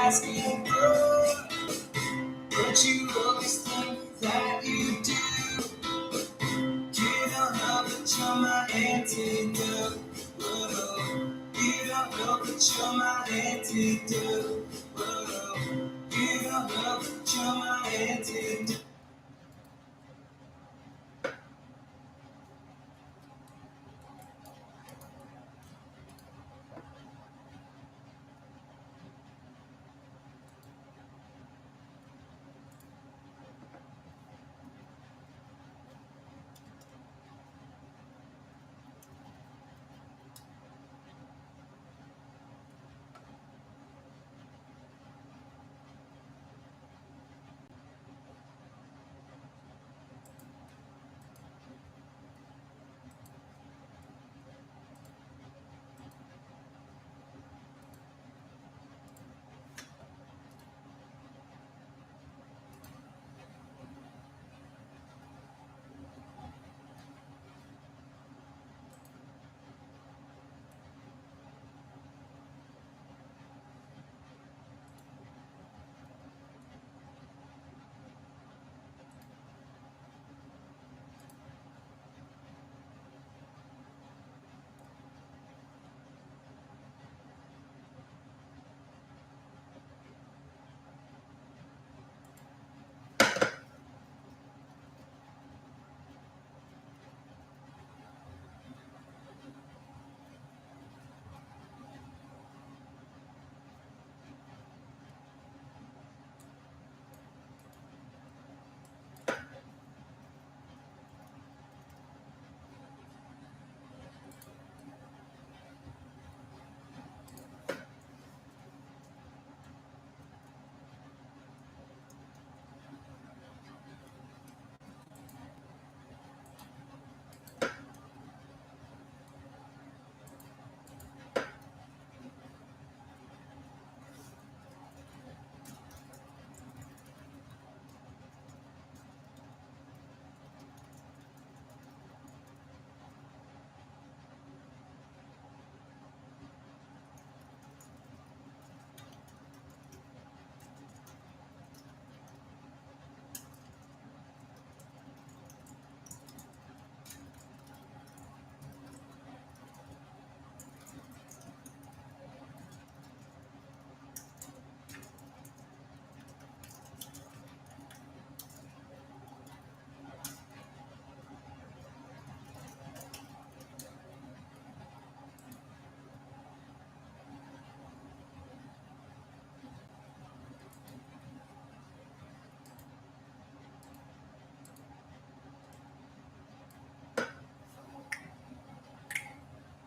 asking for, but you always think that you do. You don't know that you're my antidote. Whoa. You don't know that you're my antidote. Whoa. You don't know that you're my antidote.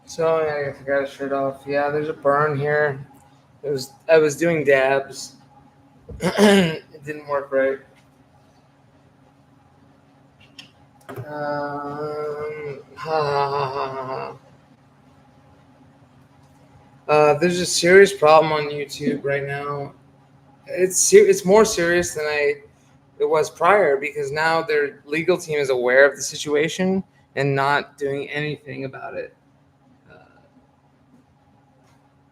So I forgot to shirt off. Yeah, there's a burn here. I was doing dabs. It didn't work right. There's a serious problem on YouTube right now. It's more serious than it was prior, because now their legal team is aware of the situation and not doing anything about it.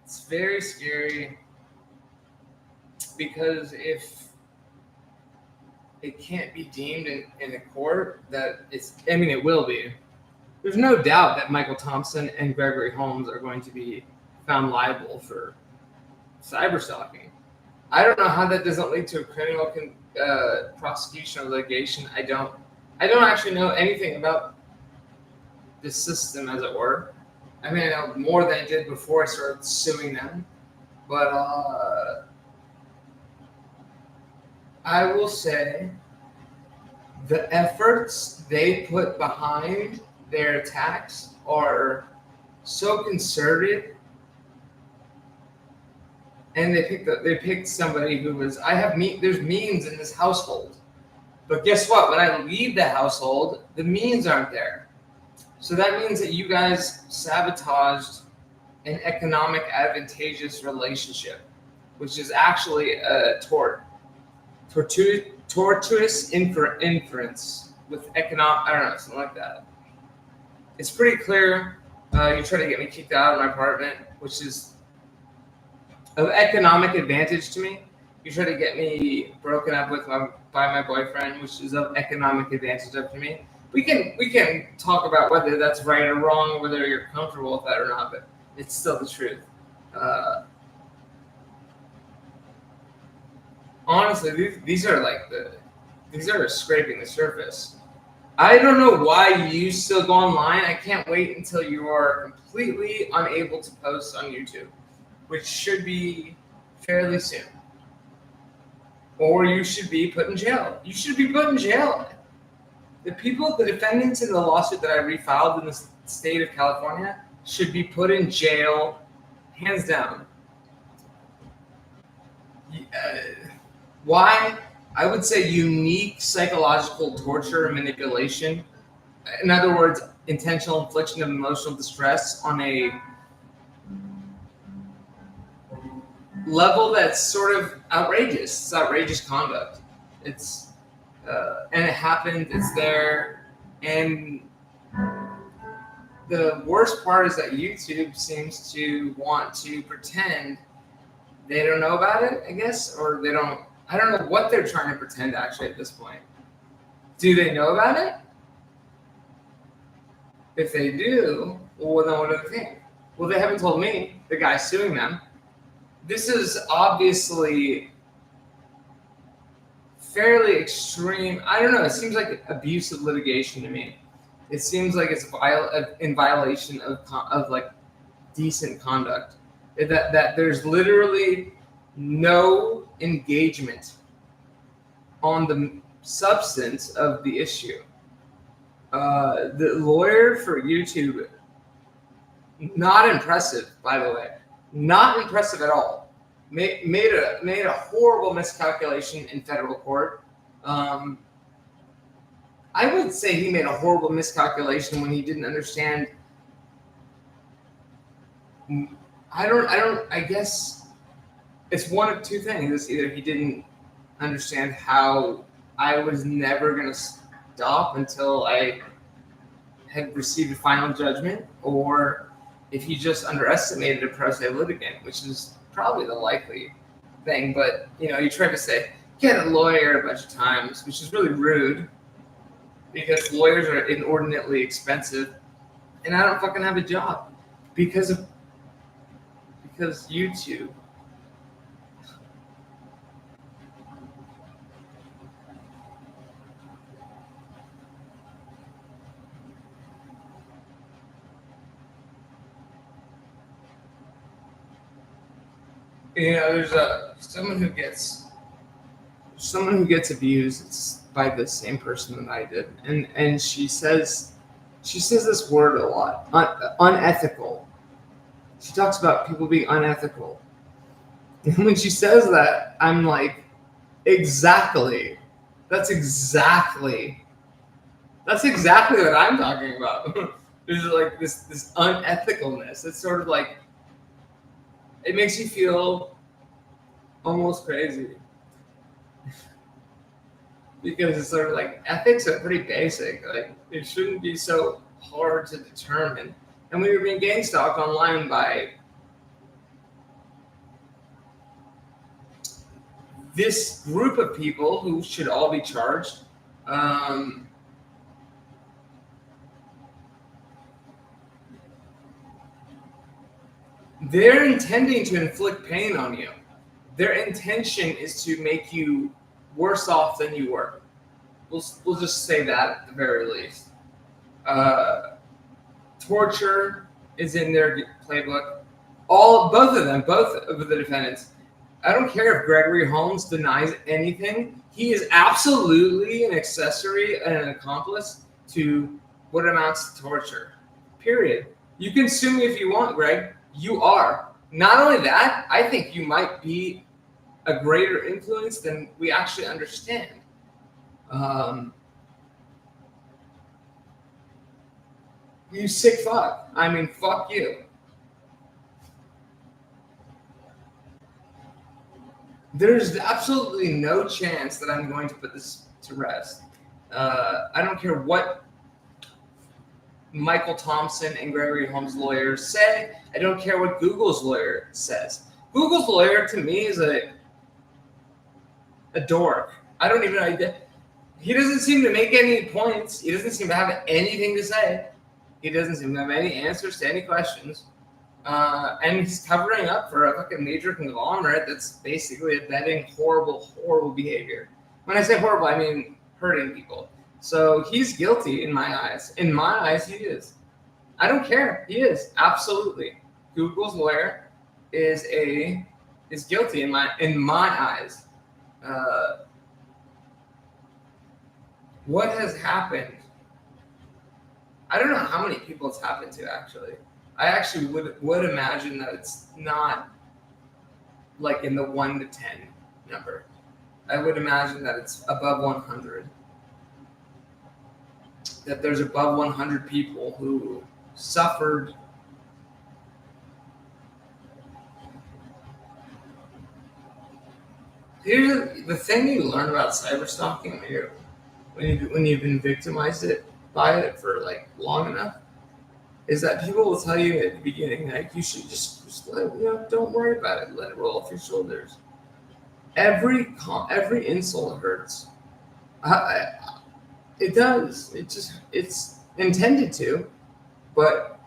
It's very scary, because if it can't be deemed in a court that it will be. There's no doubt that Michael Thompson and Gregory Holmes are going to be found liable for cyberstalking. I don't know how that doesn't lead to a criminal prosecution or litigation. I don't actually know anything about the system, as it were. I mean, I know more than I did before I started suing them, but I will say the efforts they put behind their attacks are so concerted, and they picked somebody who was. There's means in this household, but guess what? When I leave the household, the means aren't there. So that means that you guys sabotaged an economic advantageous relationship, which is actually a tortious inference with economic. I don't know, something like that. It's pretty clear. You try to get me kicked out of my apartment, which is of economic advantage to me. You try to get me broken up with by my boyfriend, which is of economic advantage up to me. We can talk about whether that's right or wrong, whether you're comfortable with that or not, but it's still the truth. Honestly, these are scraping the surface. I don't know why you still go online. I can't wait until you are completely unable to post on YouTube, which should be fairly soon. Or you should be put in jail. You should be put in jail. The defendants in the lawsuit that I refiled in the state of California should be put in jail, hands down. Why? I would say unique psychological torture and manipulation. In other words, intentional infliction of emotional distress on a level that's sort of outrageous. It's outrageous conduct. It's and it happened. It's there, and the worst part is that YouTube seems to want to pretend they don't know about it. I guess, or they don't. I don't know what they're trying to pretend actually at this point. Do they know about it? If they do, well, then what do they think? Well, they haven't told me, the guy suing them. This is obviously fairly extreme. I don't know. It seems like abusive litigation to me. It seems like it's in violation of like decent conduct. That there's literally no engagement on the substance of the issue. The lawyer for YouTube, not impressive, by the way, not impressive at all. Made a horrible miscalculation in federal court. I would say he made a horrible miscalculation when he didn't understand. I guess it's one of two things. It's either he didn't understand how I was never going to stop until I had received a final judgment, or if he just underestimated a pro se litigant, which is probably the likely thing. But, you tried to say, get a lawyer a bunch of times, which is really rude because lawyers are inordinately expensive, and I don't fucking have a job because YouTube. There's someone who gets abused. It's by the same person that I did, and she says this word a lot, unethical. She talks about people being unethical, and when she says that, I'm like, exactly. That's exactly what I'm talking about. There's like this unethicalness. It's sort of like, it makes you feel almost crazy. Because it's sort of like, ethics are pretty basic. Like, it shouldn't be so hard to determine. And we were being gang stalked online by this group of people who should all be charged. They're intending to inflict pain on you. Their intention is to make you worse off than you were. We'll just say that at the very least. Torture is in their playbook. Both of the defendants. I don't care if Gregory Holmes denies anything. He is absolutely an accessory and an accomplice to what amounts to torture. Period. You can sue me if you want, Greg. You are. Not only that, I think you might be a greater influence than we actually understand. You sick fuck. I mean, fuck you. There's absolutely no chance that I'm going to put this to rest. I don't care what Michael Thompson and Gregory Holmes' lawyers say. I don't care what Google's lawyer says. Google's lawyer to me is a dork. I don't even know. He doesn't seem to make any points. He doesn't seem to have anything to say. He doesn't seem to have any answers to any questions. And he's covering up for a fucking major conglomerate that's basically abetting horrible, horrible behavior. When I say horrible, I mean hurting people. So he's guilty in my eyes. In my eyes, he is. I don't care. He is. Absolutely. Google's lawyer is guilty in my eyes. What has happened? I don't know how many people it's happened to, actually. I actually would imagine that it's not like in the 1 to 10 number. I would imagine that it's above 100. That there's above 100 people who suffered Here's the thing you learn about cyberstalking when you've been victimized by it for like long enough, is that people will tell you at the beginning, like, you should just let, don't worry about it, let it roll off your shoulders. Every insult hurts. It does. It's intended to, but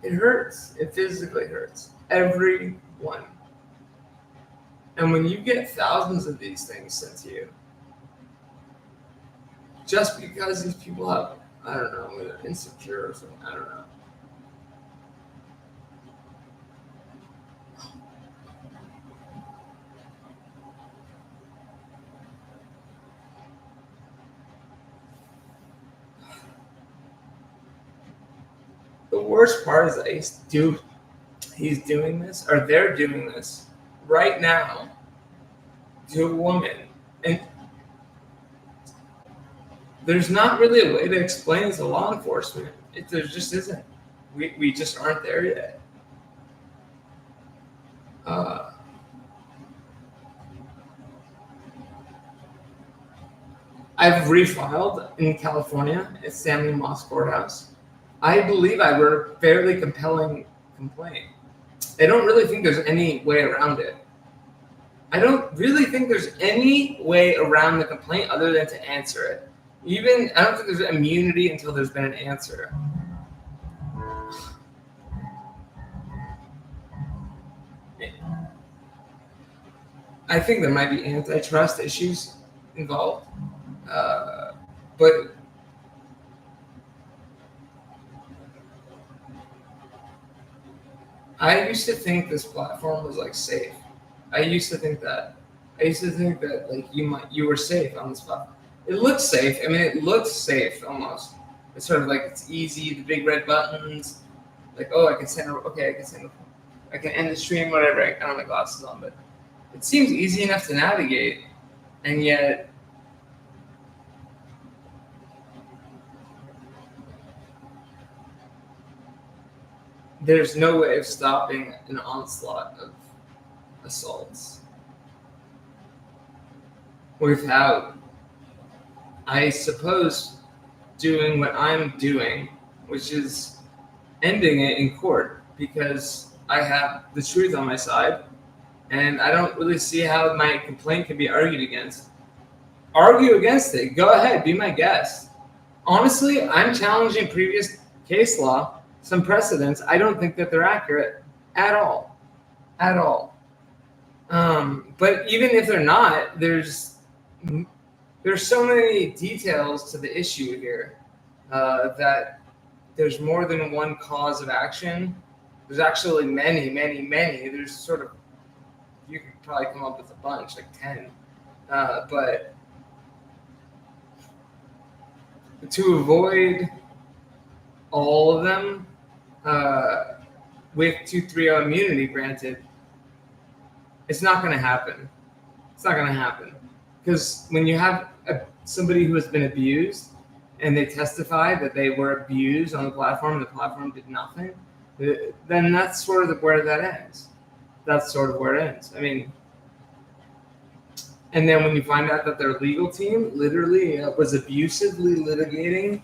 it hurts. It physically hurts. Every one. And when you get thousands of these things sent to you, just because these people have, I don't know, they're insecure or something, I don't know. The worst part is that he's doing this, or they're doing this right now to a woman. And there's not really a way to explain it to law enforcement. There just isn't. We just aren't there yet. I've refiled in California at Stanley Moss Courthouse. I believe I wrote a fairly compelling complaint. I don't really think there's any way around it. I don't really think there's any way around the complaint other than to answer it. I don't think there's immunity until there's been an answer. I think there might be antitrust issues involved, but I used to think this platform was like safe. I used to think that like you were safe on this platform. It looks safe. I mean, it looks safe almost. It's sort of like it's easy, the big red buttons. Like, oh, I can end the stream, whatever. I don't have my glasses on, but it seems easy enough to navigate, and yet there's no way of stopping an onslaught of assaults without, I suppose, doing what I'm doing, which is ending it in court, because I have the truth on my side, and I don't really see how my complaint can be argued against. Argue against it. Go ahead. Be my guest. Honestly, I'm challenging previous case law, some precedents. I don't think that they're accurate at all. At all. But even if they're not, there's so many details to the issue here that there's more than one cause of action. There's actually many. There's sort of, you could probably come up with a bunch, like 10. But to avoid all of them with 230 immunity granted, it's not going to happen. It's not going to happen. Because when you have somebody who has been abused and they testify that they were abused on the platform did nothing, then that's sort of where that ends. That's sort of where it ends. I mean, and then when you find out that their legal team literally was abusively litigating,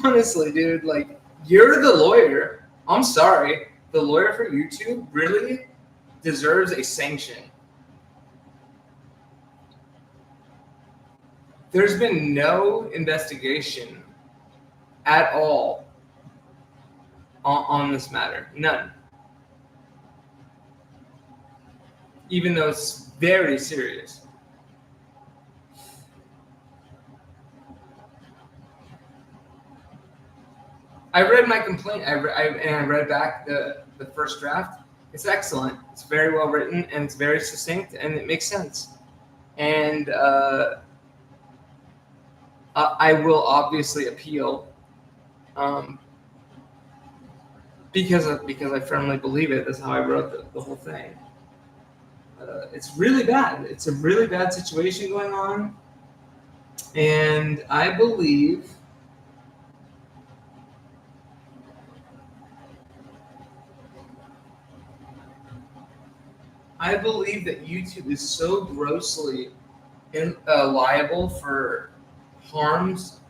honestly, dude, like, you're the lawyer. I'm sorry. The lawyer for YouTube? Really? deserves a sanction. There's been no investigation at all on this matter. None. Even though it's very serious. I read my complaint, and I read back the first draft. It's excellent. It's very well written, and it's very succinct, and it makes sense. And I will obviously appeal, because I firmly believe it. That's how I wrote the whole thing. It's really bad. It's a really bad situation going on, and I believe that YouTube is so grossly liable for harms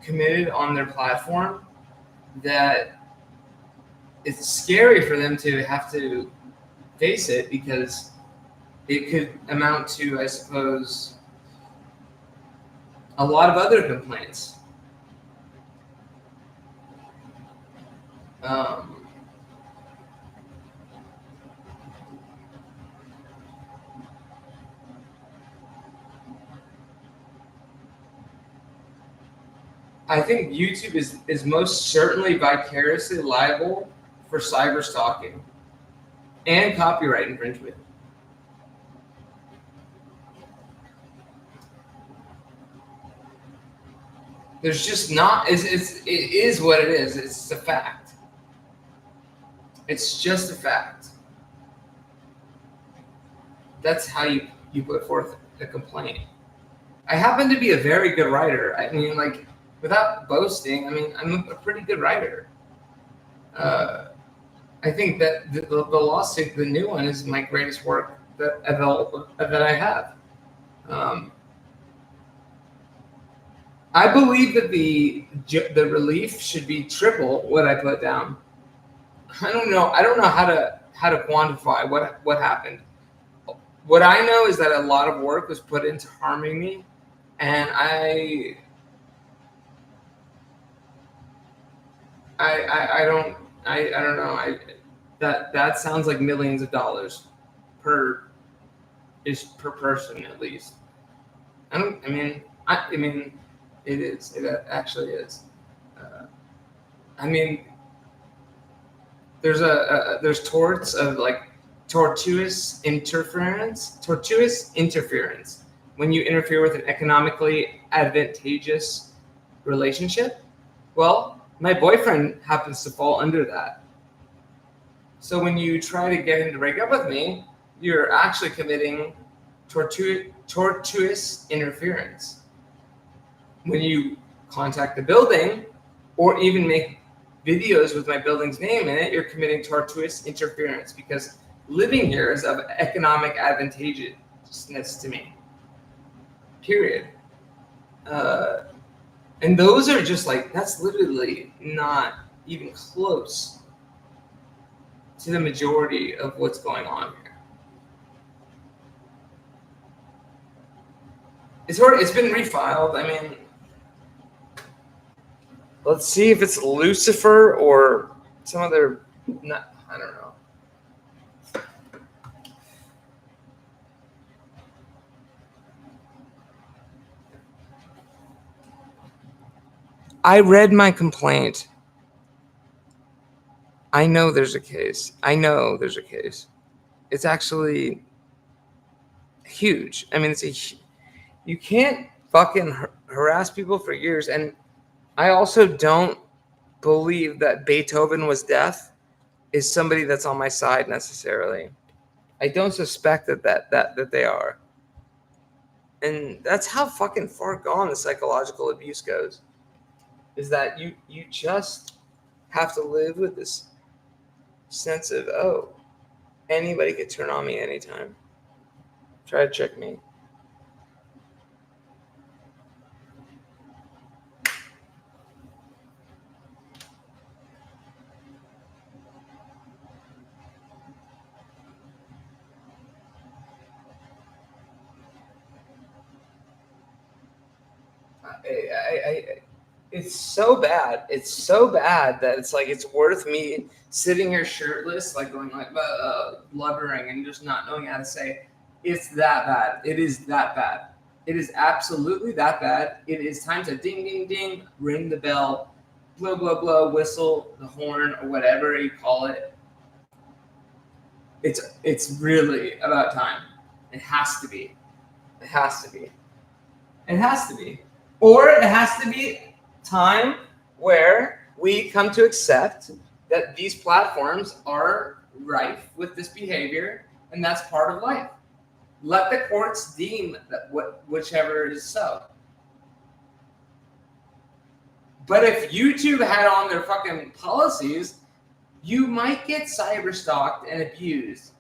committed on their platform that it's scary for them to have to face it, because it could amount to, I suppose, a lot of other complaints. I think YouTube is most certainly vicariously liable for cyberstalking and copyright infringement. There's just not. It is what it is. It's a fact. It's just a fact. That's how you put forth a complaint. I happen to be a very good writer. I mean, like, without boasting, I mean, I'm a pretty good writer. I think that the lawsuit, the new one, is my greatest work that I have. I believe that the relief should be triple what I put down. I don't know how to quantify what happened. What I know is that a lot of work was put into harming me, and I don't know. That sounds like millions of dollars per person at least. I mean, it is. It actually is. I mean, there's torts of like tortious interference. Tortious interference, when you interfere with an economically advantageous relationship. Well, my boyfriend happens to fall under that. So when you try to get him to break up with me, you're actually committing tortuous interference. When you contact the building or even make videos with my building's name in it, you're committing tortuous interference, because living here is of economic advantageousness to me. Period. And those are just like, that's literally not even close to the majority of what's going on here. It's been refiled. I mean, let's see if it's Lucifer or some other, I don't know. I read my complaint. I know there's a case. It's actually huge. I mean, you can't fucking harass people for years. And I also don't believe that Beethoven was deaf is somebody that's on my side necessarily. I don't suspect that they are. And that's how fucking far gone the psychological abuse goes. Is that you just have to live with this sense of, oh, anybody could turn on me anytime. Try to trick me. It's so bad. It's so bad that it's like it's worth me sitting here shirtless, like going like blubbering and just not knowing how to say it's that bad. It is that bad. It is absolutely that bad. It is time to ding ding ding, ring the bell, blow blow blow, whistle the horn or whatever you call it. It's really about time. It has to be. It has to be. It has to be. Or it has to be time where we come to accept that these platforms are rife with this behavior, and that's part of life. Let the courts deem that whichever is so. But if YouTube had on their fucking policies, you might get cyberstalked and abused.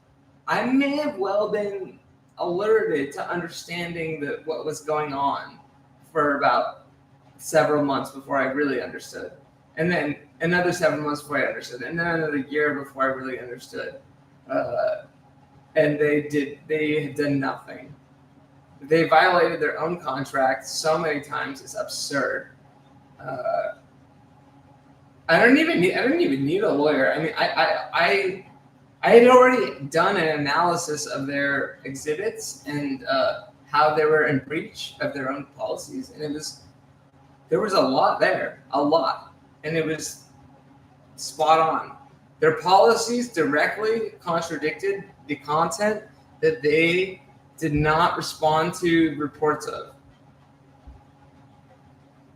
I may have well been alerted to understanding what was going on for about several months before I really understood. And then another 7 months before I understood. And then another year before I really understood. And they had done nothing. They violated their own contract so many times, it's absurd. I don't even need a lawyer. I mean, I had already done an analysis of their exhibits and how they were in breach of their own policies, and there was a lot there, and it was spot on. Their policies directly contradicted the content that they did not respond to reports of.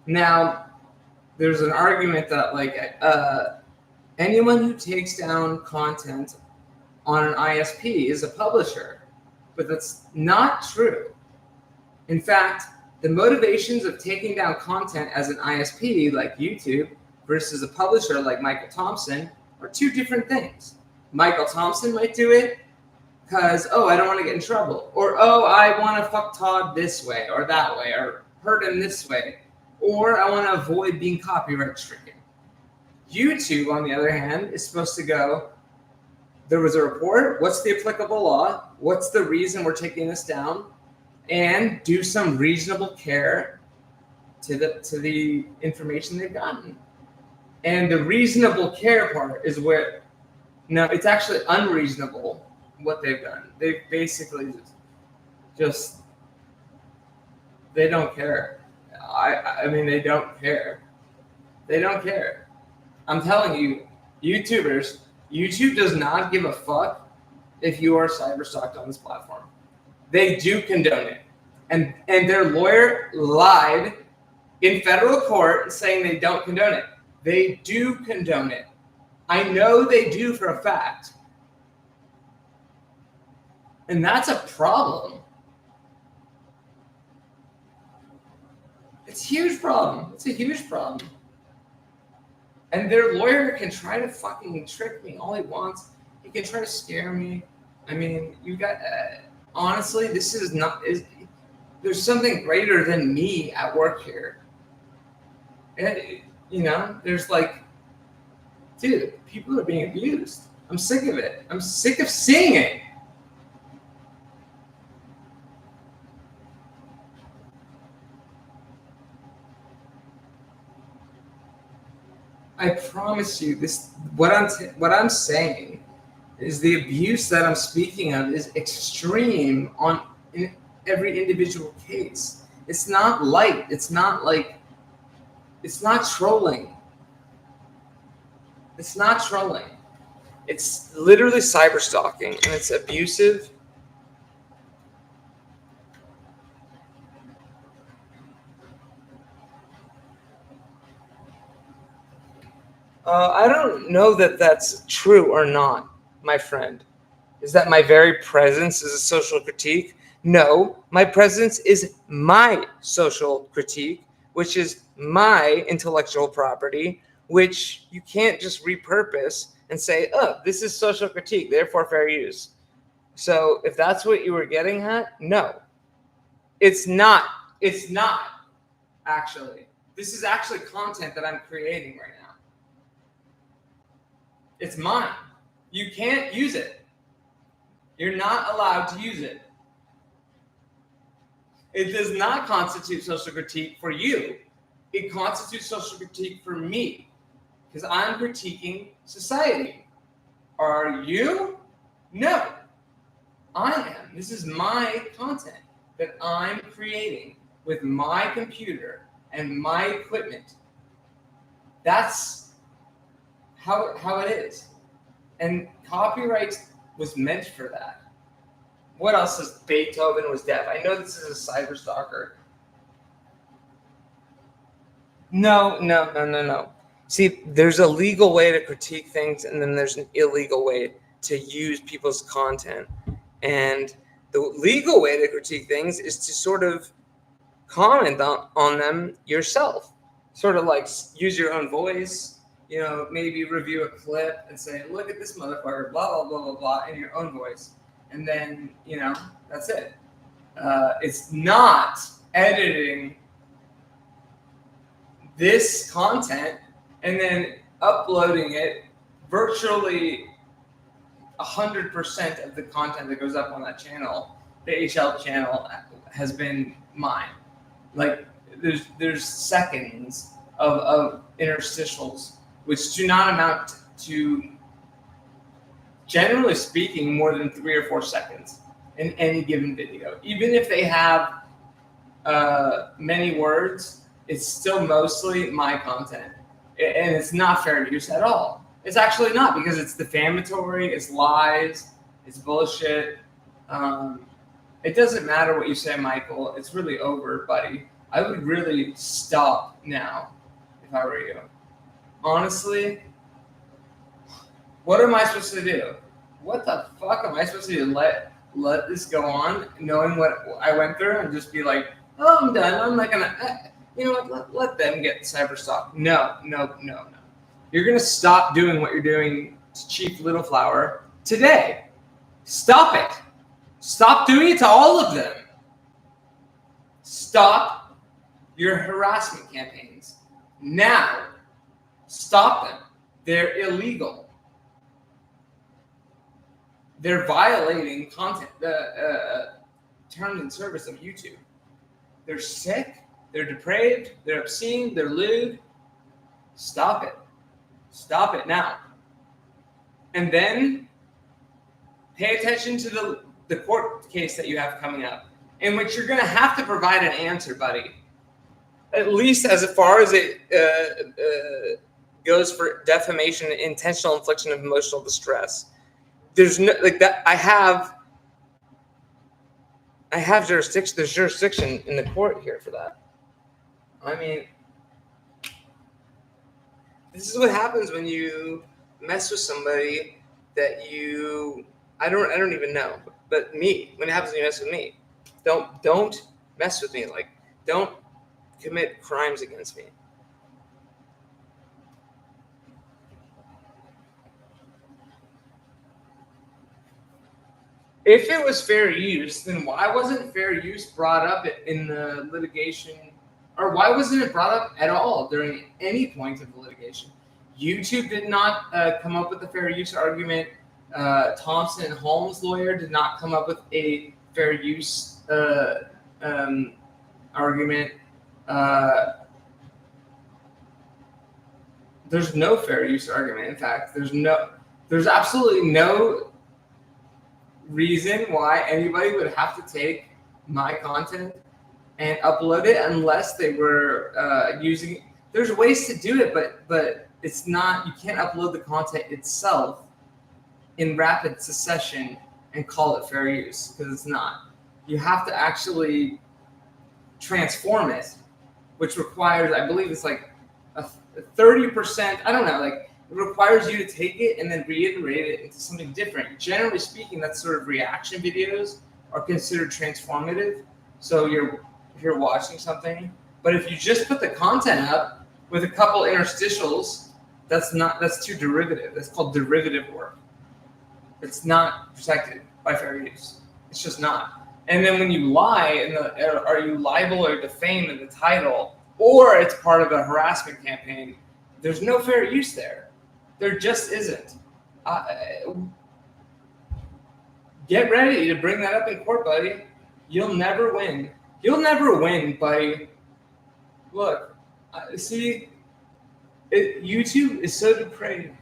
Now, there's an argument that anyone who takes down content on an ISP is a publisher, but that's not true. In fact, the motivations of taking down content as an ISP like YouTube versus a publisher like Michael Thompson are two different things. Michael Thompson might do it because, I don't want to get in trouble, or, I want to fuck Todd this way or that way, or hurt him this way, or I want to avoid being copyright stricken. YouTube, on the other hand, is supposed to go, there was a report, what's the applicable law, what's the reason we're taking this down, and do some reasonable care to the information they've gotten. And the reasonable care part is where, no, it's actually unreasonable what they've done. They've basically just they don't care. I mean, they don't care. They don't care. I'm telling you, YouTubers, YouTube does not give a fuck if you are cyberstalked on this platform. They do condone it. And their lawyer lied in federal court saying they don't condone it. They do condone it. I know they do for a fact. And that's a problem. It's a huge problem. It's a huge problem. And their lawyer can try to fucking trick me all he wants. He can try to scare me. I mean, you got, honestly, this is not, there's something greater than me at work here. And, there's like, dude, people are being abused. I'm sick of it. I'm sick of seeing it. I promise you, what I'm saying is the abuse that I'm speaking of is extreme in every individual case. It's not light. It's not trolling. It's not trolling. It's literally cyberstalking, and it's abusive. I don't know that that's true or not, my friend. Is that my very presence is a social critique? No, my presence is my social critique, which is my intellectual property, which you can't just repurpose and say, this is social critique, therefore fair use. So if that's what you were getting at, no. It's not. It's not, actually. This is actually content that I'm creating right now. It's mine. You can't use it. You're not allowed to use it. It does not constitute social critique for you. It constitutes social critique for me, because I'm critiquing society. Are you? No, I am. This is my content that I'm creating with my computer and my equipment. That's how it is. And copyright was meant for that. What else says Beethoven was deaf? I know this is a cyberstalker. No. See, there's a legal way to critique things, and then there's an illegal way to use people's content. And the legal way to critique things is to sort of comment on them yourself. Sort of like use your own voice, maybe review a clip and say, look at this motherfucker, blah, blah, blah, blah, blah, in your own voice. And then, that's it. It's not editing this content and then uploading it. Virtually 100% of the content that goes up on that channel, the HL channel, has been mine. Like there's seconds of interstitials, which do not amount to, generally speaking, more than 3 or 4 seconds in any given video. Even if they have many words, it's still mostly my content. And it's not fair use at all. It's actually not, because it's defamatory, it's lies, it's bullshit. It doesn't matter what you say, Michael. It's really over, buddy. I would really stop now if I were you. Honestly, what am I supposed to do? What the fuck am I supposed to do? Let this go on, knowing what I went through, and just be like, oh, I'm done. I'm not gonna, let them get cyberstalked. No. You're gonna stop doing what you're doing to Chief Little Flower today. Stop it. Stop doing it to all of them. Stop your harassment campaigns now. Stop them. They're illegal. They're violating content, the terms and service of YouTube. They're sick. They're depraved. They're obscene. They're lewd. Stop it. Stop it now. And then pay attention to the court case that you have coming up, in which you're going to have to provide an answer, buddy. At least as far as it goes for defamation and intentional infliction of emotional distress. There's no like that. I have jurisdiction. There's jurisdiction in the court here for that. I mean, this is what happens when you mess with somebody that you I don't even know. But me, when it happens when you mess with me, don't mess with me. Like, don't commit crimes against me. If it was fair use, then why wasn't fair use brought up in the litigation, or why wasn't it brought up at all during any point of the litigation? YouTube did not come up with a fair use argument. Thompson and Holmes' lawyer did not come up with a fair use argument. There's no fair use argument. In fact, there's absolutely no reason why anybody would have to take my content and upload it unless they were using. There's ways to do it, but it's not. You can't upload the content itself in rapid succession and call it fair use, because it's not. You have to actually transform it, which requires, I believe it's like a 30%, I don't know, like it requires you to take it and then reiterate it into something different. Generally speaking, that sort of reaction videos are considered transformative. So if you're watching something, but if you just put the content up with a couple interstitials, that's too derivative. That's called derivative work. It's not protected by fair use. It's just not. And then when you lie, are you liable or defame in the title, or it's part of a harassment campaign, there's no fair use there. There just isn't. Get ready to bring that up in court, buddy. You'll never win. You'll never win, buddy. Look, see, YouTube is so depraved.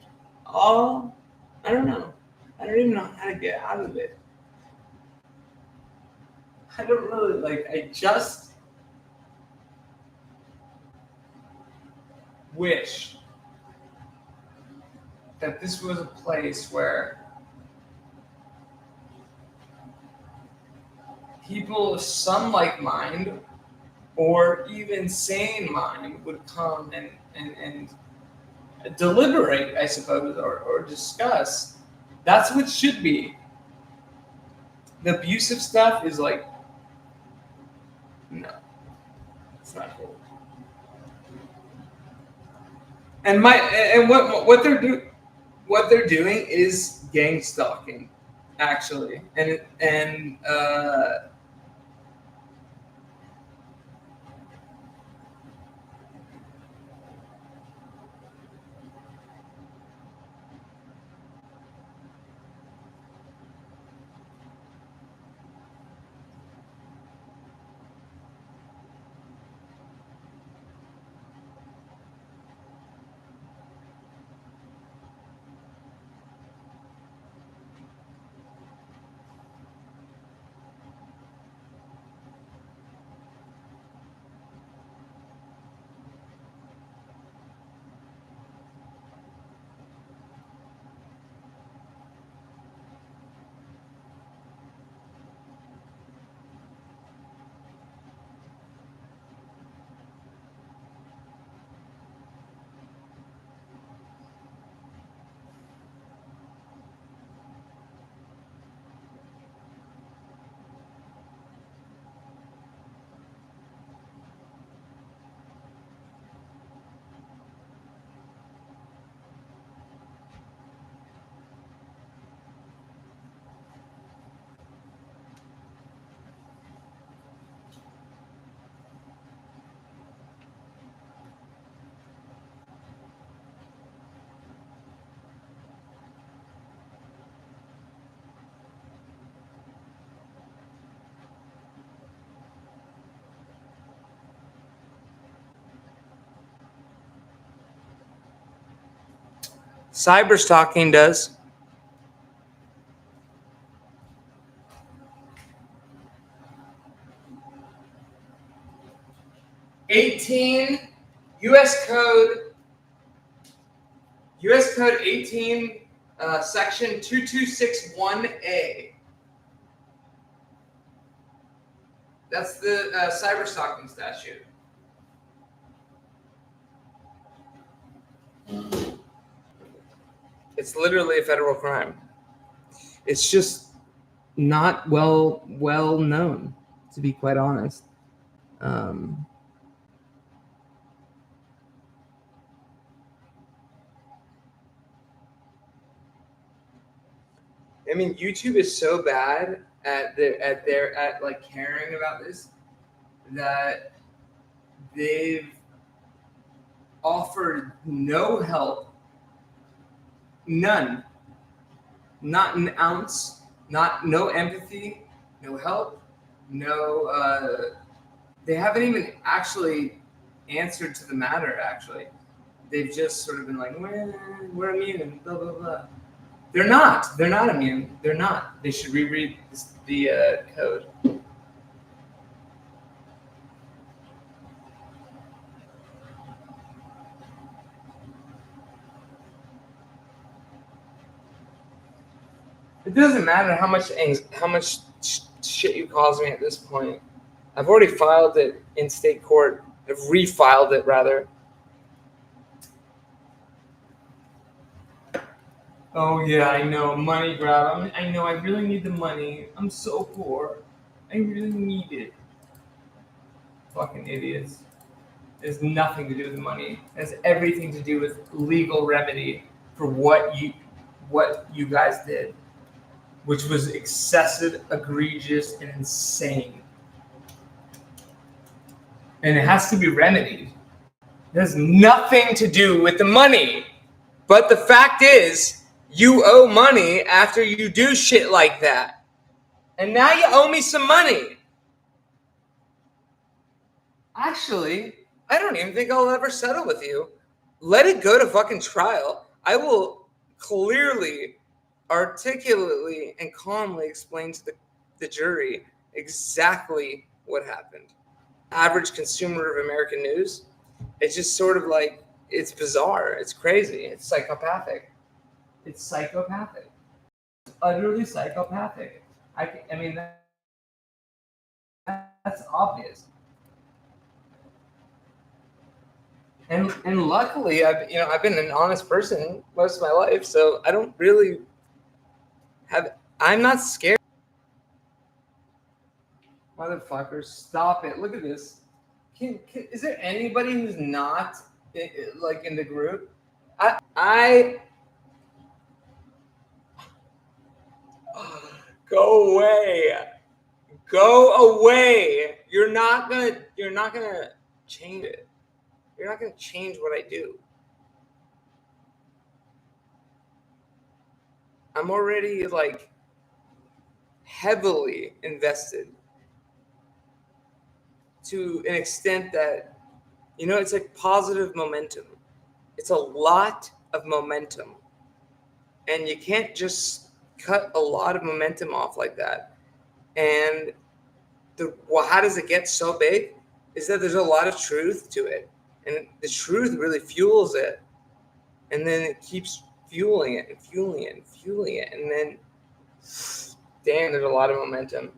I don't know. I don't even know how to get out of it. I don't really I just wish that this was a place where people of some like mind or even sane mind would come and deliberate, I suppose, or discuss. That's what should be. The abusive stuff is no, it's not cool. And what they're doing is gang stalking, actually, and cyberstalking does. U.S. Code 18, Section 2261A. That's the cyberstalking statute. It's literally a federal crime. It's just not well known, to be quite honest. I mean, YouTube is so bad at caring about this that they've offered no help, none, not an ounce, no empathy, no help, no. They haven't even actually answered to the matter. Actually, they've just sort of been like, we're immune and blah blah blah. They're not immune. They're not. They should reread the code. It doesn't matter how much shit you cause me at this point. I've already filed it in state court. I've refiled it, rather. Oh yeah, I know. Money grab. I know. I really need the money. I'm so poor. I really need it. Fucking idiots. It has nothing to do with the money. It has everything to do with legal remedy for what you guys did, which was excessive, egregious, and insane. And it has to be remedied. It has nothing to do with the money. But the fact is, you owe money after you do shit like that. And now you owe me some money. Actually, I don't even think I'll ever settle with you. Let it go to fucking trial. I will clearly, articulately, and calmly explain to the jury exactly what happened. Average consumer of American news, it's just sort of like, it's bizarre. It's crazy. It's psychopathic. It's psychopathic. It's utterly psychopathic. I mean, that's obvious. And luckily, I've been an honest person most of my life, so I don't really have. I'm not scared. Motherfuckers, stop it! Look at this. Is there anybody who's not like in the group? I go away. Go away. You're not gonna change it. You're not gonna change what I do. I'm already like heavily invested to an extent that, it's like positive momentum. It's a lot of momentum. And you can't just cut a lot of momentum off like that. And how does it get so big? Is that there's a lot of truth to it. And the truth really fuels it. And then it keeps fueling it and fueling it and fueling it. And then, damn, there's a lot of momentum.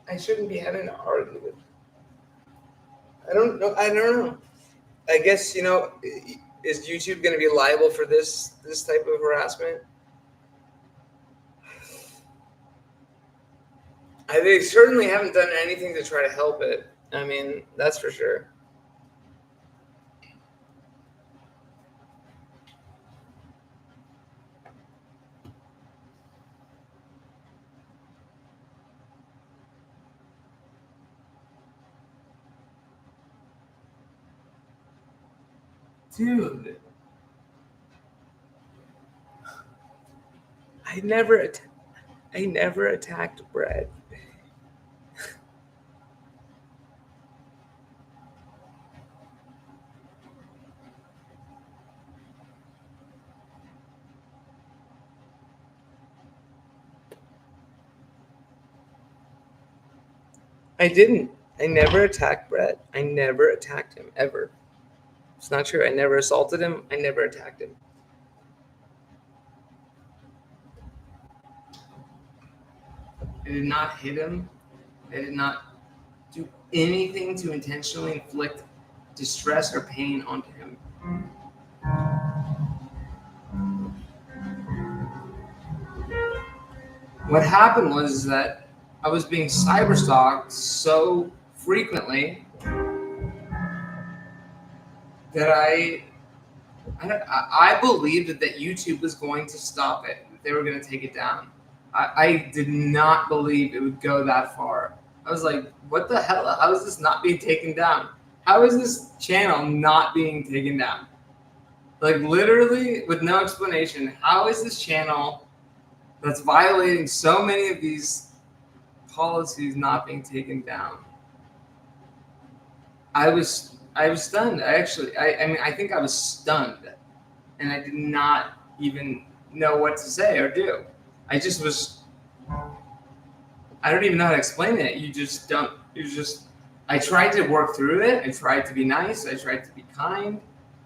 I shouldn't be having an argument. I don't know. I guess, is YouTube going to be liable for this type of harassment? They certainly haven't done anything to try to help it. I mean, that's for sure. Dude, I never attacked Brett. I didn't. I never attacked Brett. I never attacked him, ever. It's not true. I never assaulted him. I never attacked him. I did not hit him. I did not do anything to intentionally inflict distress or pain onto him. What happened was that I was being cyberstalked so frequently that I believed that YouTube was going to stop it, that they were going to take it down. I did not believe it would go that far. I was like, what the hell? How is this not being taken down? How is this channel not being taken down? Like, literally, with no explanation, how is this channel that's violating so many of these policies not being taken down? I was stunned. I think I was stunned, and I did not even know what to say or do. I don't even know how to explain it. I tried to work through it. I tried to be nice. I tried to be kind.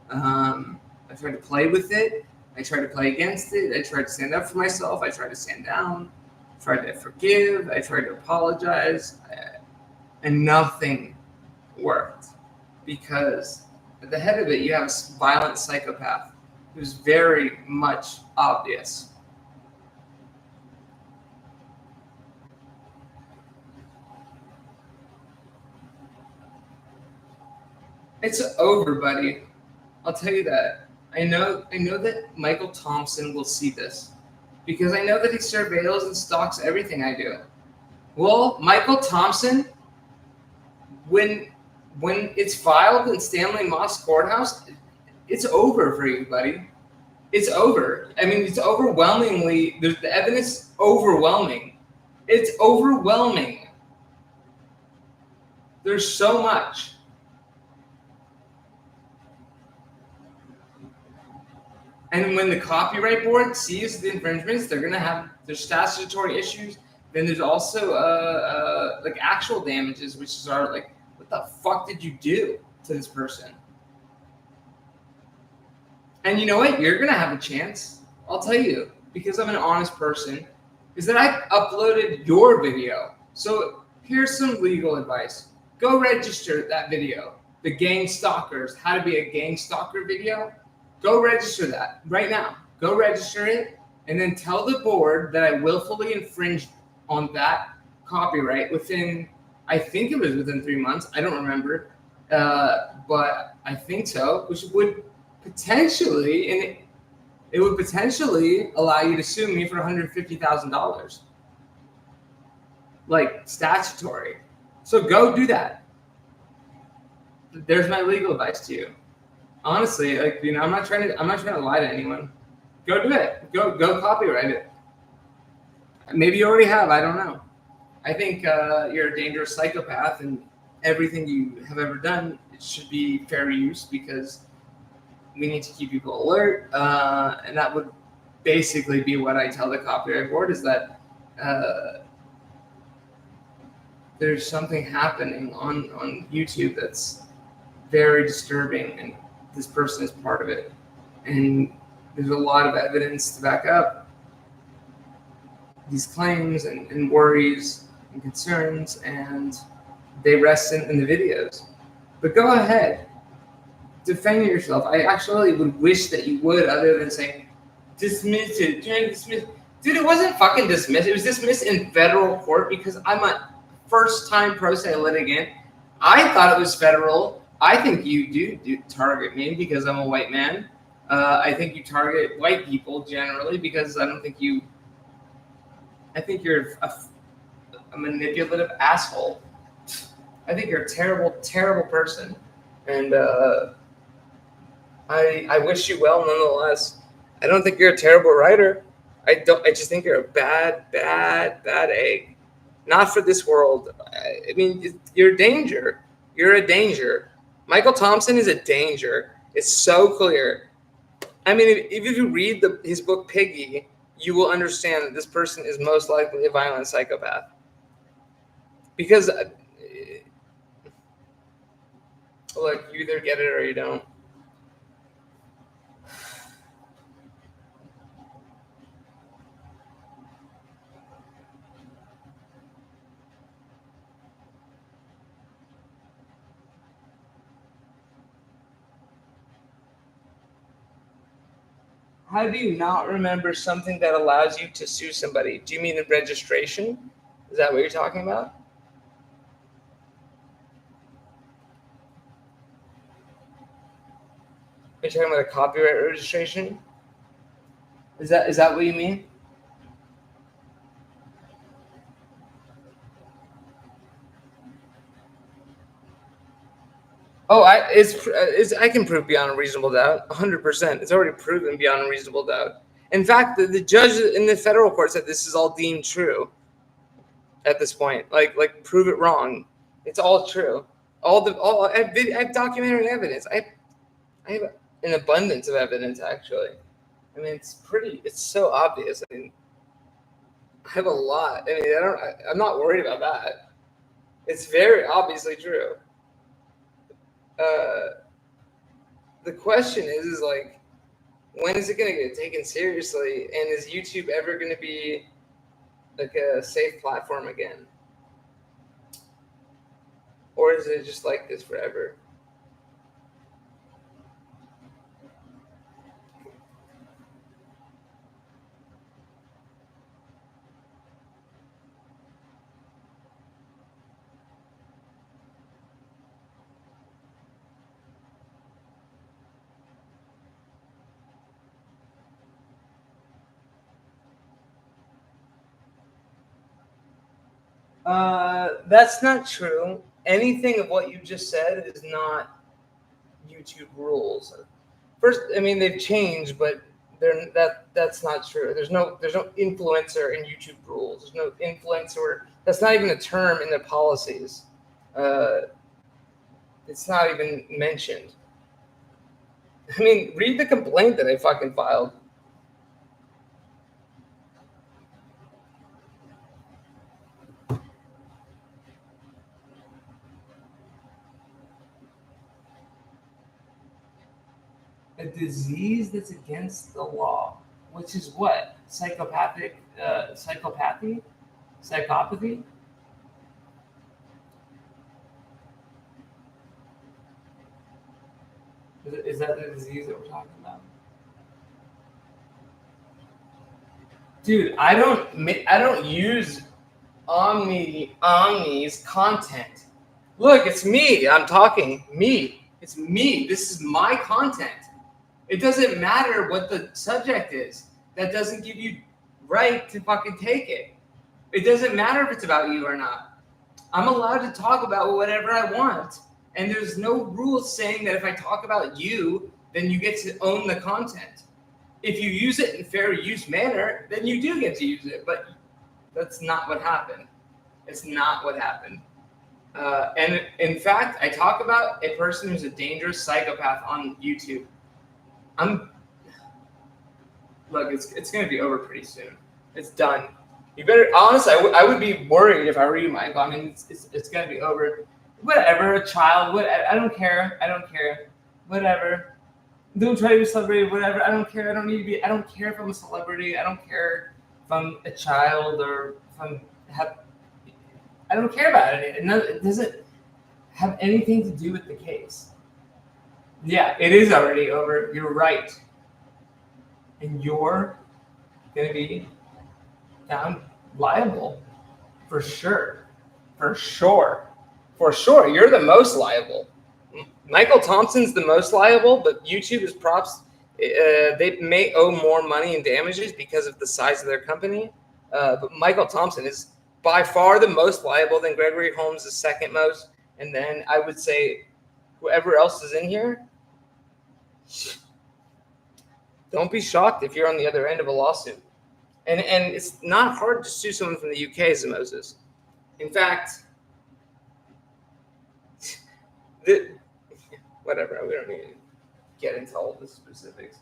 I tried to play with it. I tried to play against it. I tried to stand up for myself. I tried to stand down. I tried to forgive. I tried to apologize. And nothing worked, because at the head of it, you have a violent psychopath who's very much obvious. It's over, buddy. I'll tell you that. I know that Michael Thompson will see this, because I know that he surveils and stalks everything I do. Well, Michael Thompson, when it's filed in Stanley Moss Courthouse, it's over for you, buddy. It's over. I mean, it's the evidence overwhelming. It's overwhelming. There's so much. And when the copyright board sees the infringements, they're gonna have there's statutory issues. Then there's also like actual damages, which is like, what the fuck did you do to this person? And you know what? You're gonna have a chance. I'll tell you, because I'm an honest person, is that I uploaded your video. So here's some legal advice. Go register that video. The gang stalkers, how to be a gang stalker video. Go register that right now. Go register it, and then tell the board that I willfully infringed on that copyright within, I think it was within 3 months. I don't remember, but I think so, which would potentially, and it would potentially allow you to sue me for $150,000, like statutory. So go do that. There's my legal advice to you. Honestly, like, you know, I'm not trying to lie to anyone. Go do it. Go copyright it. Maybe you already have. I don't know. I think you're a dangerous psychopath, and everything you have ever done, it should be fair use, because we need to keep people alert. And that would basically be what I tell the copyright board, is that there's something happening on YouTube that's very disturbing, and this person is part of it. And there's a lot of evidence to back up these claims and worries and concerns, and they rest in the videos. But go ahead, defend yourself. I actually would wish that you would, other than saying, dismiss it, dismiss. Dude, it wasn't fucking dismissed. It was dismissed in federal court because I'm a first-time pro se litigant. I thought it was federal. I think you do target me because I'm a white man. I think you target white people generally because I think you're a manipulative asshole. I think you're a terrible, terrible person. And I wish you well nonetheless. I don't think you're a terrible writer. I just think you're a bad egg. Not for this world. I mean, you're a danger. You're a danger. Michael Thompson is a danger. It's so clear. I mean, if you read his book Piggy, you will understand that this person is most likely a violent psychopath. Because, look, you either get it or you don't. How do you not remember something that allows you to sue somebody? Do you mean the registration? Is that what you're talking about? Are you talking about a copyright registration? Is that what you mean? Oh, I can prove beyond a reasonable doubt, 100%. It's already proven beyond a reasonable doubt. In fact, the judge in the federal court said this is all deemed true at this point. Like prove it wrong. It's all true. I have documentary evidence. I have an abundance of evidence, actually. I mean, it's so obvious. I mean, I have a lot. I mean, I'm not worried about that. It's very obviously true. The question is like, when is it going to get taken seriously? And is YouTube ever going to be like a safe platform again? Or is it just like this forever? That's not true. Anything of what you just said is not YouTube rules. First, I mean, they've changed, but that's not true. There's no influencer in YouTube rules. There's no influencer. That's not even a term in their policies. It's not even mentioned. I mean, read the complaint that I fucking filed. A disease that's against the law, which is what? Psychopathy? Psychopathy? Is that the disease that we're talking about? Dude, I don't use Omni's content. Look, it's me. I'm talking. Me. It's me. This is my content. It doesn't matter what the subject is. That doesn't give you right to fucking take it. It doesn't matter if it's about you or not. I'm allowed to talk about whatever I want. And there's no rules saying that if I talk about you, then you get to own the content. If you use it in fair use manner, then you do get to use it. But that's not what happened. It's not what happened. And in fact, I talk about a person who's a dangerous psychopath on YouTube. Look, it's going to be over pretty soon. It's done. You better, honestly, I would be worried if I were you, Mike. I mean, it's going to be over. Whatever, a child, whatever. I don't care. Whatever. Don't try to be a celebrity, whatever. I don't care. I don't need to be. I don't care if I'm a celebrity. I don't care if I'm a child or if I don't care about it. It doesn't have anything to do with the case. Yeah, it is already over. You're right. And you're going to be found liable for sure. For sure. You're the most liable. Michael Thompson's the most liable, but YouTube is props. They may owe more money in damages because of the size of their company. But Michael Thompson is by far the most liable. Then Gregory Holmes is second most. And then I would say whoever else is in here, don't be shocked if you're on the other end of a lawsuit. And it's not hard to sue someone from the UK, Moses. In fact, whatever, we don't need to get into all the specifics.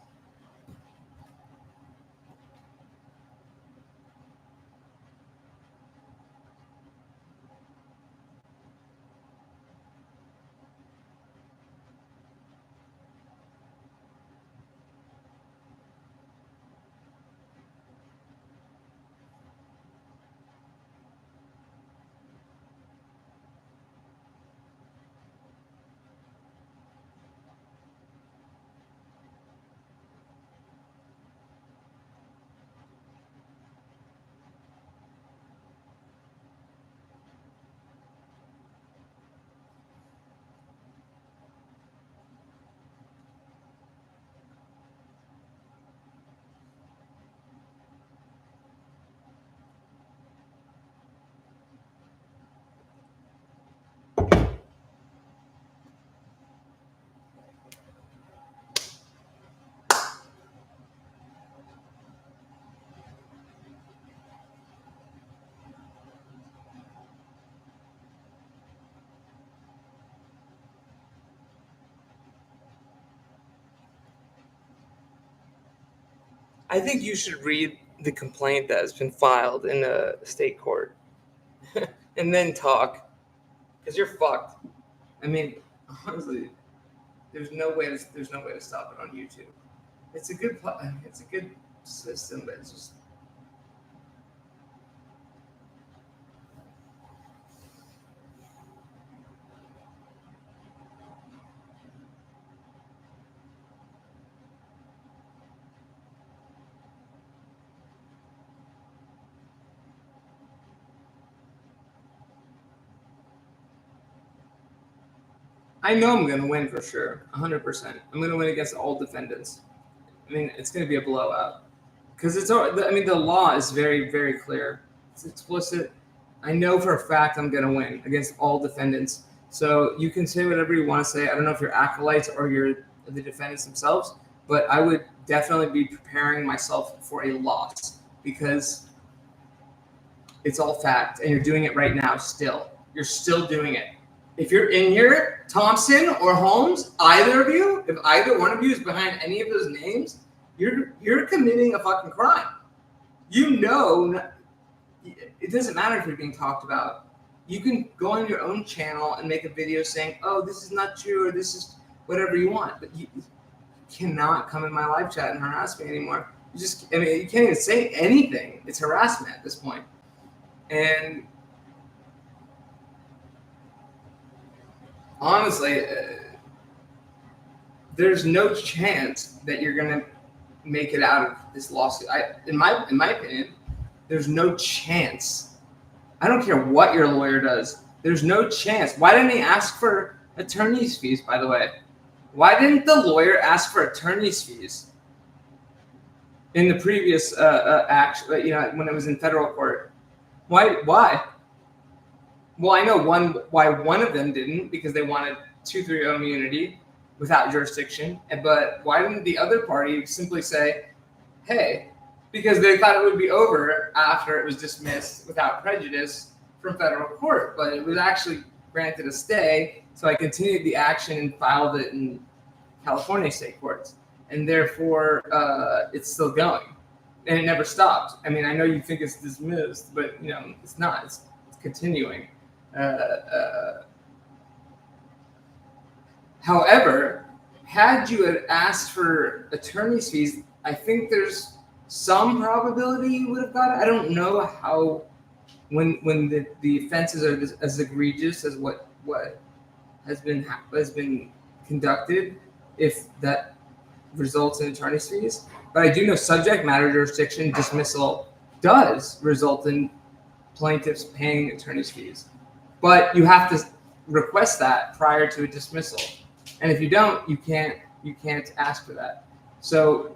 I think you should read the complaint that has been filed in a state court and then talk, because you're fucked. I mean, honestly, there's no way to stop it on YouTube. It's a good system, but it's just. I know I'm going to win for sure, 100%. I'm going to win against all defendants. I mean, it's going to be a blowout because the law is very, very clear. It's explicit. I know for a fact I'm going to win against all defendants. So you can say whatever you want to say. I don't know if you're acolytes or you're the defendants themselves, but I would definitely be preparing myself for a loss because it's all fact, and you're doing it right now still. You're still doing it. if you're in here, Thompson or Holmes, either of you, if either one of you is behind any of those names, you're committing a fucking crime. You know, it doesn't matter if you're being talked about. You can go on your own channel and make a video saying, "Oh, this is not true," or "This is whatever you want." But you cannot come in my live chat and harass me anymore. You can't even say anything. It's harassment at this point. And honestly, there's no chance that you're gonna make it out of this lawsuit. In my opinion, there's no chance. I don't care what your lawyer does. There's no chance. Why didn't he ask for attorney's fees, by the way? Why didn't the lawyer ask for attorney's fees in the previous action, when it was in federal court? Why? Well, I know why one of them didn't, because they wanted 2-3 immunity without jurisdiction. But why didn't the other party simply say, hey, because they thought it would be over after it was dismissed without prejudice from federal court, but it was actually granted a stay, so I continued the action and filed it in California state courts, and therefore it's still going, and it never stopped. I mean, I know you think it's dismissed, but it's not. It's continuing. However, had you had asked for attorney's fees, I think there's some probability you would have got it. I don't know how, when the offenses are as egregious as what has been conducted, if that results in attorney's fees. But I do know subject matter jurisdiction dismissal does result in plaintiffs paying attorney's fees. But you have to request that prior to a dismissal. And if you don't, you can't ask for that. So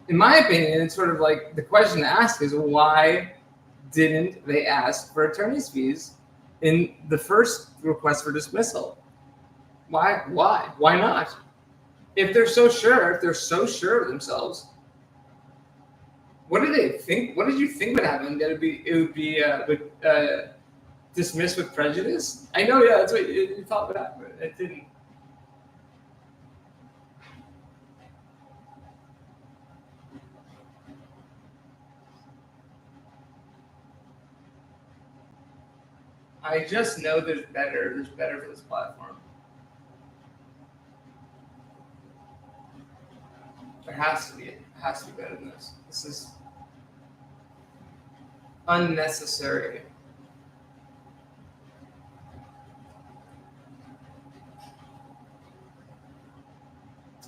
in my opinion, it's sort of like the question to ask is, why didn't they ask for attorney's fees in the first request for dismissal? Why not? If they're so sure of themselves, what do they think? What did you think would happen? That it would be dismissed with prejudice? I know, yeah, that's what you thought would happen. It didn't. I just know there's better for this platform. There has to be. It has to be better than this. This is unnecessary.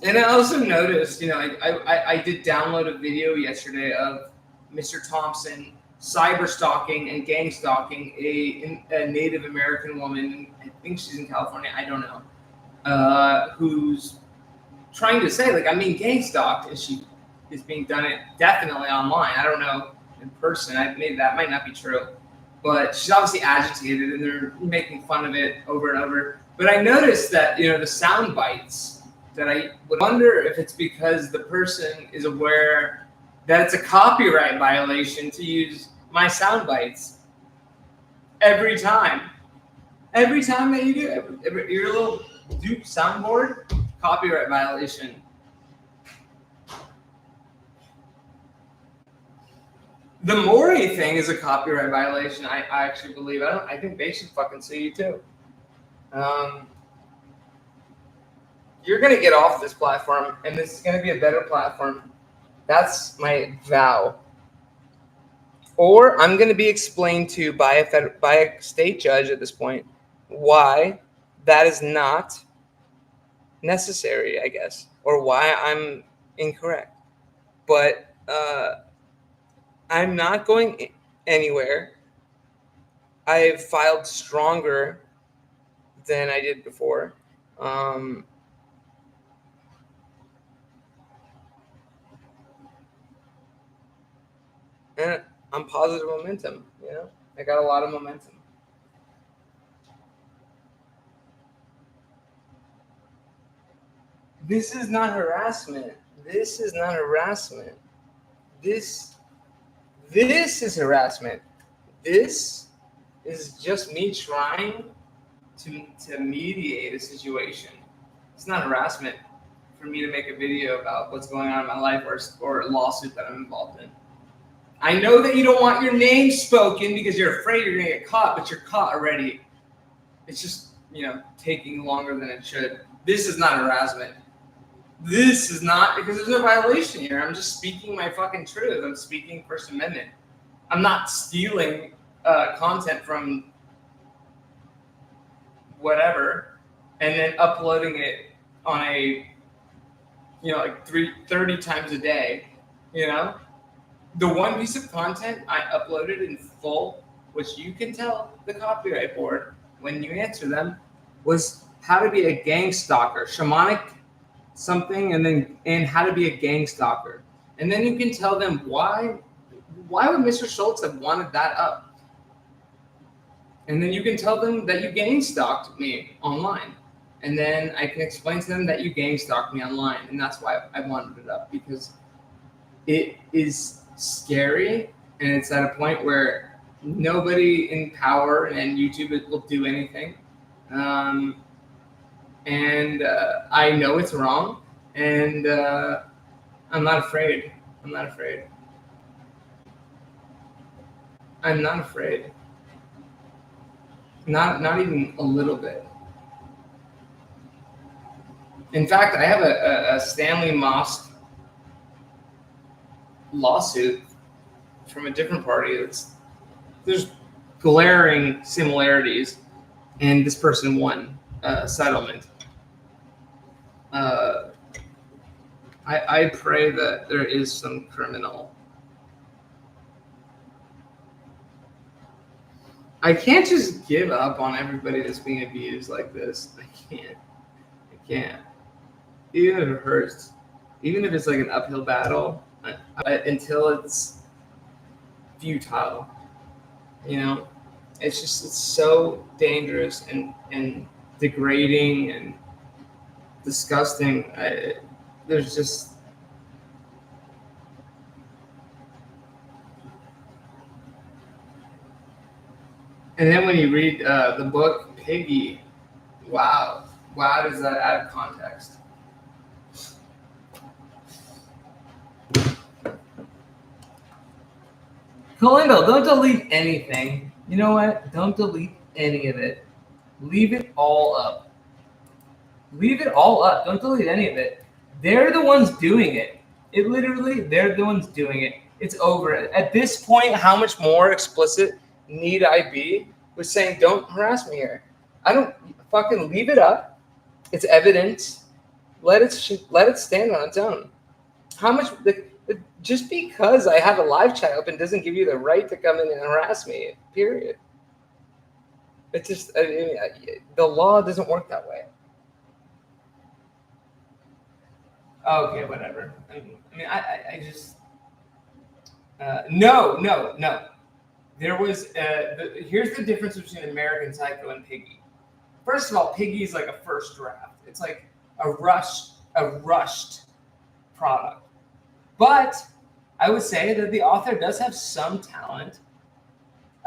And I also noticed, I did download a video yesterday of Mr. Thompson cyberstalking and gang stalking a Native American woman. I think she's in California. I don't know. Who's trying to say, like, I'm being gang stalked, and she is being done it definitely online. I don't know in person. Maybe that might not be true, but she's obviously agitated, and they're making fun of it over and over. But I noticed that the sound bites, that I would wonder if it's because the person is aware that it's a copyright violation to use my sound bites every time. Every time that you do it, your little dupe soundboard, copyright violation. The Maury thing is a copyright violation. I actually believe. I think they should fucking sue you too. You're gonna get off this platform, and this is gonna be a better platform. That's my vow. Or I'm gonna be explained to by a state judge at this point why that is not necessary, I guess, or why I'm incorrect. But I'm not going anywhere. I've filed stronger than I did before. And I'm positive momentum, I got a lot of momentum. This is not harassment. This is not harassment. This is harassment. This is just me trying to mediate a situation. It's not harassment for me to make a video about what's going on in my life or a lawsuit that I'm involved in. I know that you don't want your name spoken because you're afraid you're gonna get caught, but you're caught already. It's just, taking longer than it should. This is not harassment. This is not, because there's no violation here. I'm just speaking my fucking truth. I'm speaking First Amendment. I'm not stealing content from whatever and then uploading it on a, like 30 times a day, The one piece of content I uploaded in full, which you can tell the copyright board when you answer them, was how to be a gang stalker, shamanic something, and how to be a gang stalker. And then you can tell them why would Mr. Schultz have wanted that up? And then you can tell them that you gang stalked me online. And then I can explain to them that you gang stalked me online. And that's why I wanted it up, because it is scary, and it's at a point where nobody in power and YouTube will do anything. I know it's wrong, and I'm not afraid. I'm not afraid. Not even a little bit. In fact, I have a Stanley Mosk lawsuit from a different party. There's glaring similarities, and this person won settlement. I pray that there is some criminal. I can't just give up on everybody that's being abused like this. I can't. Even if it hurts, even if it's like an uphill battle, until it's futile. It's so dangerous and degrading and disgusting. There's just and then when you read the book Piggy, wow, does that add context? Kalindo, don't delete anything. You know what? Don't delete any of it. Leave it all up. Don't delete any of it. They're the ones doing it. They're the ones doing it. It's over. At this point, how much more explicit need I be with saying, don't harass me here? I don't fucking leave it up. It's evidence. Let it stand on its own. How much... Just because I have a live chat open doesn't give you the right to come in and harass me, period. It's just, the law doesn't work that way. Okay, whatever. I just, no. There was, here's the difference between American Psycho and Piggy. First of all, Piggy is like a first draft. It's like a rushed product. But I would say that the author does have some talent.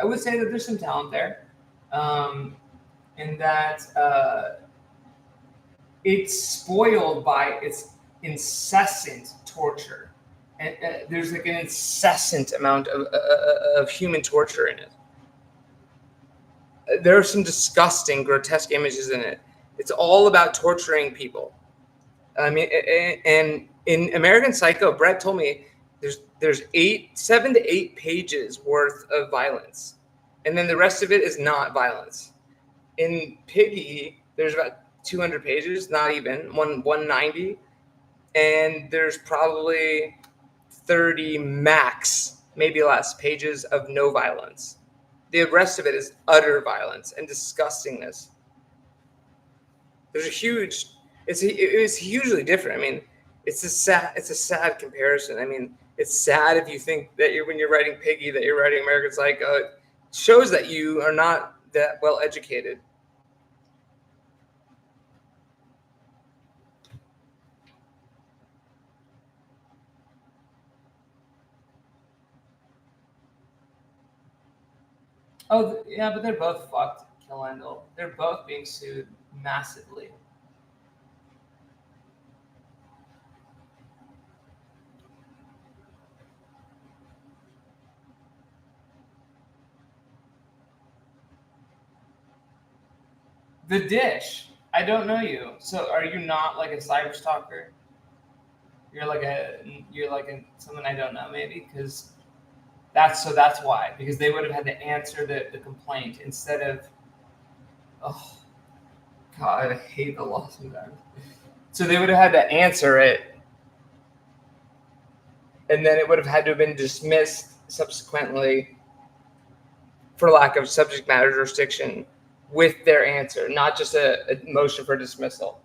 I would say that there's some talent there. And that it's spoiled by its incessant torture. And there's like an incessant amount of human torture in it. There are some disgusting, grotesque images in it. It's all about torturing people. I mean, and in American Psycho, Brett told me there's 7 to 8 pages worth of violence, and then the rest of it is not violence. In Piggy, there's about 200 pages, not even 190, and there's probably 30 max, maybe less, pages of no violence. The rest of it is utter violence and disgustingness. There's a huge. It was hugely different. I mean, it's a sad comparison. I mean, it's sad if you think that when you're writing Piggy, that you're writing American Psycho. It shows that you are not that well educated. Oh yeah, but they're both fucked. Philendel. They're both being sued massively. The Dish. I don't know you. So are you not like a cyber stalker? You're like someone I don't know maybe because that's why, because they would have had to answer the complaint instead of, oh God, I hate the law sometimes. So they would have had to answer it, and then it would have had to have been dismissed subsequently for lack of subject matter jurisdiction with their answer, not just a motion for dismissal.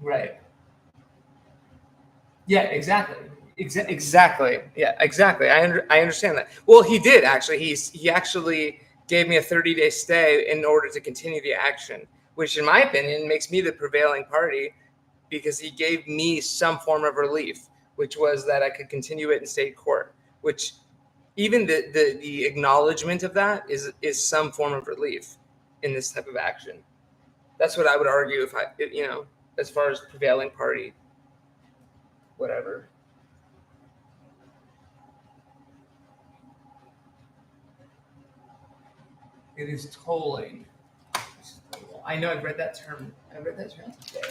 Right. Yeah, exactly. Exactly. Yeah, exactly. I understand that. Well, he did actually. He actually gave me a 30-day stay in order to continue the action, which in my opinion makes me the prevailing party because he gave me some form of relief, which was that I could continue it in state court, which even the acknowledgement of that is some form of relief in this type of action. That's what I would argue if as far as prevailing party, whatever. It is tolling. I know I've read that term. I read that term today.